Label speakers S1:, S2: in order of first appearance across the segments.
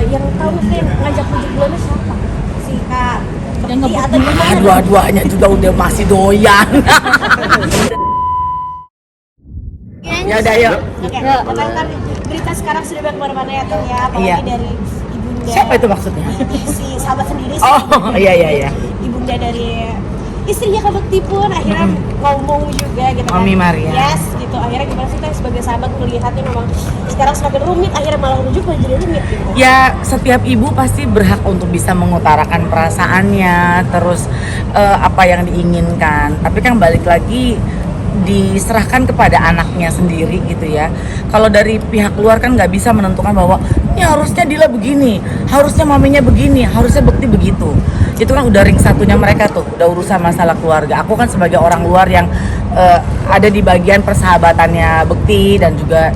S1: yang tahu maksudnya yang ngajak bujuk bulannya siapa? Si Kak
S2: Yang
S1: Bekti
S2: ngebut
S1: atau gimana?
S3: Dua-duanya juga udah masih doyan. Ya udah yuk.
S1: Oke, kan berita sekarang sudah banyak kemana-mana ya Teh ya, apalagi
S3: Iya.
S1: dari ibunda.
S3: Siapa itu maksudnya?
S1: Si sahabat sendiri sih.
S3: Oh iya.
S1: Ibunda dari istrinya Kak Bekti pun akhirnya ngomong juga gitu kan.
S3: Mami Maria.
S1: Yes, gitu. Akhirnya gimana sih Teh sebagai sahabat melihatnya memang sekarang semakin rumit, akhirnya malah rujuk malah jadi rumit gitu.
S3: Ya setiap ibu pasti berhak untuk bisa mengutarakan perasaannya, terus apa yang diinginkan. Tapi kan balik lagi diserahkan kepada anaknya sendiri gitu ya. Kalau dari pihak luar kan nggak bisa menentukan bahwa ini harusnya Dila begini, harusnya maminya begini, harusnya Bekti begitu. Itu kan udah ring satunya mereka tuh, udah urusan masalah keluarga. Aku kan sebagai orang luar yang ada di bagian persahabatannya Bekti dan juga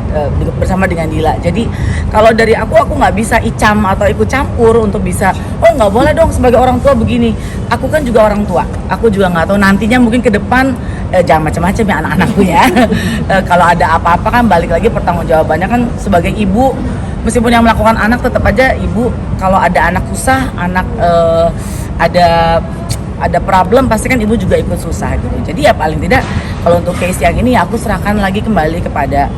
S3: bersama dengan Dila. Jadi kalau dari aku nggak bisa icam atau ikut campur untuk bisa, oh nggak boleh dong sebagai orang tua begini. Aku kan juga orang tua, aku juga nggak tahu nantinya mungkin ke depan jangan macam-macam ya anak-anakku ya. Kalau ada apa-apa kan balik lagi pertanggungjawabannya kan sebagai ibu, meskipun yang melakukan anak tetap aja ibu. Kalau ada anak susah, anak ada problem pasti kan ibu juga ikut susah gitu. Jadi ya paling tidak kalau untuk case yang ini ya aku serahkan lagi kembali kepada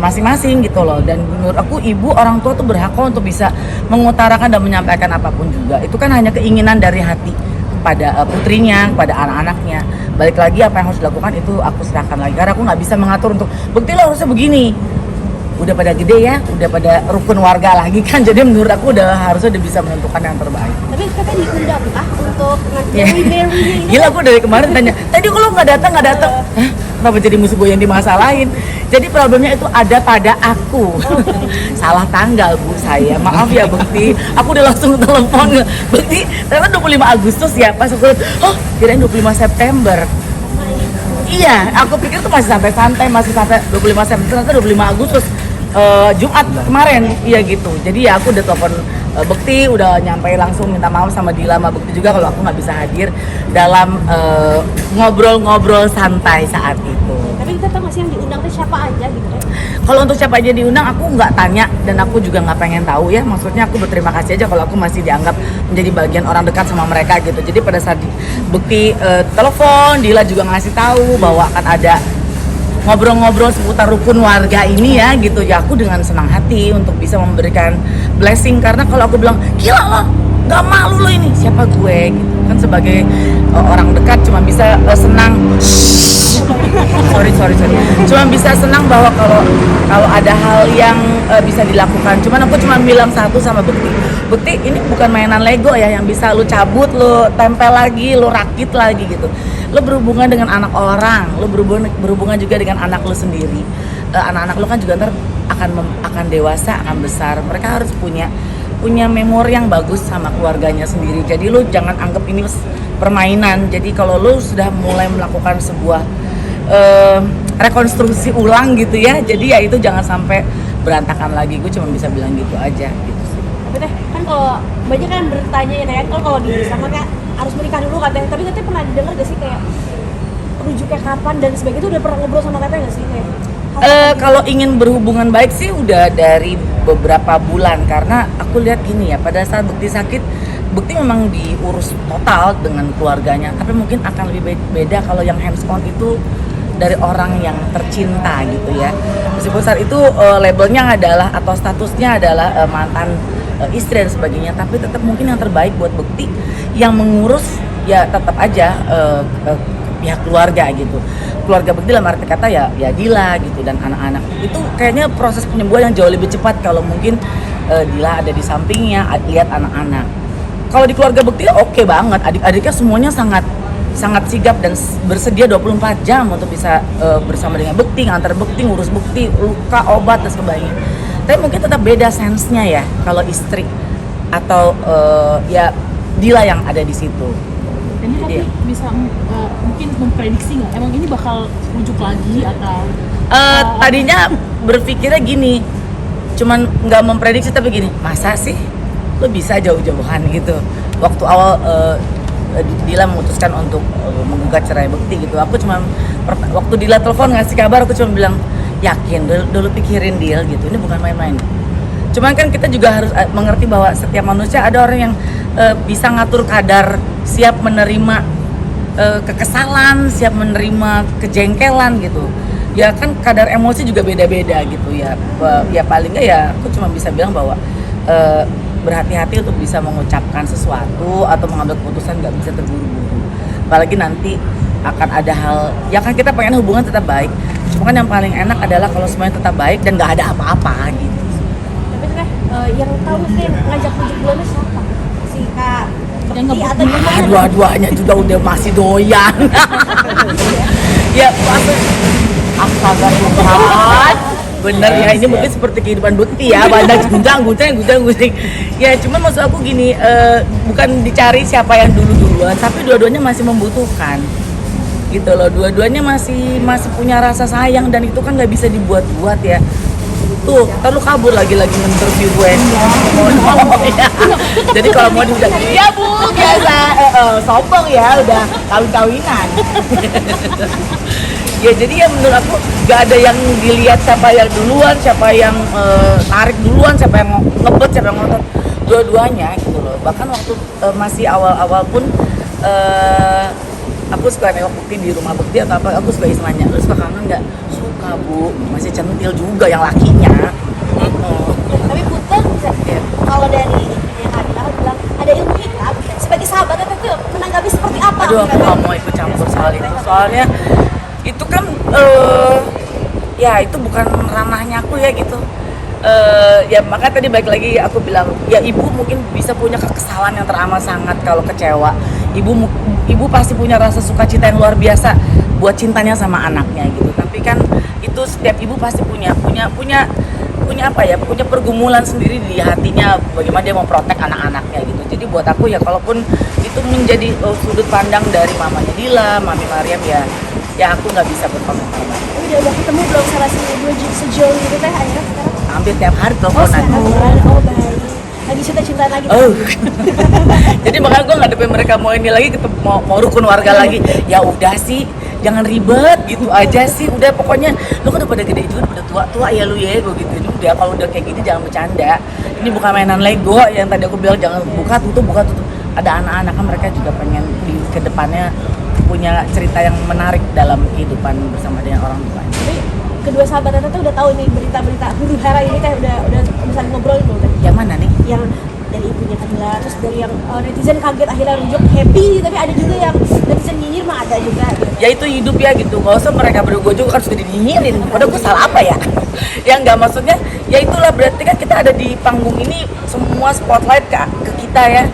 S3: masing-masing gitu loh. Dan menurut aku ibu orang tua tuh berhak kok untuk bisa mengutarakan dan menyampaikan apapun juga. Itu kan hanya keinginan dari hati kepada putrinya, kepada anak-anaknya. Balik lagi apa yang harus dilakukan itu aku serahkan lagi karena aku nggak bisa mengatur untuk Bekti lo harusnya begini. Udah pada gede ya, udah pada rukun warga lagi kan, jadi menurut aku harusnya udah bisa menentukan yang terbaik.
S1: Tapi katanya diundang kah untuk
S3: Yeah.
S1: Mary ini?
S3: Gila, aku dari kemarin tanya, tadi kalau nggak datang. Hah? Kenapa jadi musuh gue yang dimasalahin? Jadi problemnya itu ada pada aku. Salah tanggal bu saya, maaf ya Bekti. Aku udah langsung telepon, Bekti ternyata 25 Agustus ya. Pas aku lihat, oh kirain 25 September. Iya, aku pikir tuh masih santai-santai, masih sampai 25 September, ternyata 25 Agustus. Jumat kemarin, iya gitu. Jadi ya aku udah telepon Bekti, udah nyampe langsung minta maaf sama Dila sama Bekti juga kalau aku nggak bisa hadir dalam ngobrol-ngobrol santai saat itu.
S1: Tapi kita tahu nggak sih yang diundang tuh siapa aja gitu kan?
S3: Kalau untuk siapa aja diundang aku nggak tanya dan aku juga nggak pengen tahu ya. Maksudnya aku berterima kasih aja kalau aku masih dianggap menjadi bagian orang dekat sama mereka gitu. Jadi pada saat Bekti telepon, Dila juga ngasih tahu bahwa akan ada ngobrol-ngobrol seputar rukun warga ini ya gitu ya, aku dengan senang hati untuk bisa memberikan blessing. Karena kalau aku bilang gila lo nggak malu lo ini, siapa gue gitu kan, sebagai orang dekat cuma bisa senang sorry cuma bisa senang bahwa kalau ada hal yang bisa dilakukan. Cuman aku cuma bilang satu sama Bekti, ini bukan mainan Lego ya yang bisa lu cabut, lu tempel lagi, lu rakit lagi gitu. Lu berhubungan dengan anak orang, lu berhubungan juga dengan anak lu sendiri. Anak-anak lu kan juga ntar akan dewasa, akan besar. Mereka harus punya memori yang bagus sama keluarganya sendiri. Jadi lu jangan anggap ini permainan. Jadi kalau lu sudah mulai melakukan sebuah rekonstruksi ulang gitu ya, jadi ya itu jangan sampai berantakan lagi. Gue cuma bisa bilang gitu aja gitu sih.
S1: Tapi teh kan kalau banyak kan bertanya ya kan, kalau di sana kan harus menikah dulu katanya. Tapi katanya pernah didengar gak sih kayak rujuknya kapan dan sebagainya, itu udah pernah ngobrol sama teteh gak sih kayak?
S3: Kalau ingin berhubungan baik sih udah dari beberapa bulan, karena aku lihat gini ya, pada saat Bekti sakit, Bekti memang diurus total dengan keluarganya, tapi mungkin akan lebih beda kalau yang hands on itu dari orang yang tercinta gitu ya. Meskipun saat itu labelnya adalah atau statusnya adalah mantan istri dan sebagainya, tapi tetap mungkin yang terbaik buat Bekti yang mengurus ya tetap aja pihak keluarga gitu. Keluarga Bekti dalam arti kata ya Dila gitu dan anak-anak. Itu kayaknya proses penyembuhan yang jauh lebih cepat kalau mungkin Dila ada di sampingnya, lihat anak-anak. Kalau di keluarga Bekti oke banget, adik-adiknya semuanya sangat sigap dan bersedia 24 jam untuk bisa bersama dengan Bekti, ngantar Bekti, ngurus Bekti, luka, obat dan sebagainya. Tapi mungkin tetap beda sense-nya ya kalau istri atau ya Dila yang ada di situ.
S2: Dan tapi bisa mungkin memprediksi nggak emang ini bakal rujuk lagi atau
S3: tadinya berpikirnya gini, cuman nggak memprediksi tapi gini, masa sih lo bisa jauh-jauhan gitu. Waktu awal Dila memutuskan untuk menggugat cerai Bekti gitu, aku cuma waktu Dila telepon ngasih kabar aku cuma bilang yakin dulu pikirin deal gitu, ini bukan main-main. Cuman kan kita juga harus mengerti bahwa setiap manusia ada orang yang bisa ngatur kadar siap menerima kekesalan, siap menerima kejengkelan gitu. Ya kan kadar emosi juga beda-beda gitu ya. Ya paling nggak ya aku cuma bisa bilang bahwa berhati-hati untuk bisa mengucapkan sesuatu atau mengambil keputusan, nggak bisa terburu-buru. Apalagi nanti akan ada hal, ya kan kita pengen hubungan tetap baik. Cuma kan yang paling enak adalah kalau semuanya tetap baik dan nggak ada apa-apa gitu.
S1: Tapi teh yang tahu mungkin ngajak bujuk bulannya siapa? Si Kak Bekti atau gimana?
S3: Dua-duanya juga udah masih doyan. Ya maksud astaga Tuhan, bener ya, ini mungkin seperti kehidupan Bekti ya, banyak guncang. Ya cuman maksud aku gini, bukan dicari siapa yang duluan, tapi dua-duanya masih membutuhkan gitu loh. Dua-duanya masih punya rasa sayang dan itu kan nggak bisa dibuat-buat ya. Tuh, ntar lu kabur lagi nge-interview gue. Ya. Jadi kalau mau udah, ya bu, biasa, sombong ya, udah kawin-kawinan. Ya jadi ya menurut aku gak ada yang dilihat siapa yang duluan, siapa yang tarik duluan, siapa yang ngebet, siapa yang ngotot. Dua-duanya gitu loh. Bahkan waktu masih awal-awal pun aku suka nengok Bekti di rumah Bekti atau apa, aku suka istilahnya, lu suka kangen nggak? Suka bu, masih centil juga yang lakinya.
S1: Tapi Punten kalau dari yang Adila bilang ada ilmu hitam sebagai sahabatnya itu menanggapi seperti apa?
S3: Aduh aku nggak mau ikut campur soal itu, soalnya itu kan ya itu bukan ranahnya aku ya gitu. Ya makanya tadi balik lagi aku bilang ya ibu mungkin bisa punya kekesalan yang teramat sangat kalau kecewa. Ibu pasti punya rasa sukacita yang luar biasa buat cintanya sama anaknya gitu. Tapi kan itu setiap ibu pasti punya apa ya, punya pergumulan sendiri di hatinya bagaimana dia mau protek anak-anaknya gitu. Jadi buat aku ya kalaupun itu menjadi sudut pandang dari mamanya Dila, Mami Mariam ya aku nggak bisa berkomentar.
S1: Tapi udah ketemu belum salah sejauh itu teh akhirnya sekarang?
S3: Hampir tiap hari teleponan.
S1: Oh baik. Lagi cinta-cintaan lagi.
S3: Oh. Jadi makanya gue ngadepin mereka mau ini lagi, mau rukun warga lagi. Ya udah sih, jangan ribet gitu aja sih. Udah pokoknya lu kan udah pada gede juga, udah tua ya lu ya, gue gitu. Udah kalau udah kayak gini jangan bercanda. Ini bukan mainan Lego yang tadi aku bilang jangan buka tutup. Ada anak-anak kan mereka juga pengen di kedepannya punya cerita yang menarik dalam kehidupan bersama dengan orang tua.
S1: Tapi kedua sahabat Tete udah tahu nih berita-berita huru hara ini teh udah bisa ngobrolin belum teh?
S3: Yang mana nih?
S1: Yang dari ibunya Kamila, terus dari yang netizen kaget akhirnya rujuk happy, tapi ada juga yang netizen nyinyir mah ada juga gitu.
S3: Ya itu hidup ya gitu, gak usah mereka berdua juga kan sudah dinyinyirin, padahal gue salah apa ya? Ya nggak, maksudnya ya itulah berarti kan kita ada di panggung ini semua spotlight ke kita ya.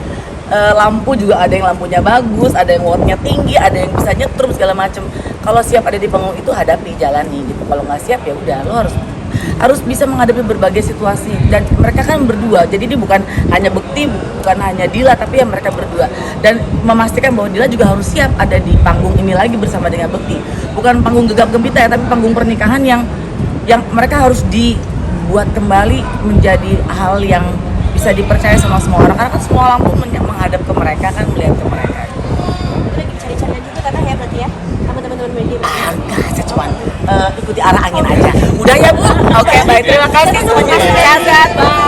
S3: Lampu juga ada yang lampunya bagus, ada yang wattnya tinggi, ada yang bisa nyetrum segala macem. Kalau siap ada di panggung itu hadapi, jalani gitu. Kalau nggak siap ya udah, lo harus bisa menghadapi berbagai situasi. Dan mereka kan berdua, jadi ini bukan hanya Bekti, bukan hanya Dila, tapi ya mereka berdua. Dan memastikan bahwa Dila juga harus siap ada di panggung ini lagi bersama dengan Bekti. Bukan panggung gegap gempita ya, tapi panggung pernikahan yang mereka harus dibuat kembali menjadi hal yang bisa dipercaya sama semua orang, karena kan semua lampu menghadap ke mereka kan, melihat ke mereka.
S1: Itu lagi cari-carian juga Tete ya berarti ya sama teman-teman media.
S3: Enggak, saya cuma ikuti arah angin aja. Udah ya Bu? Oke, baik, terima kasih semuanya. Sehat-sehat, bye.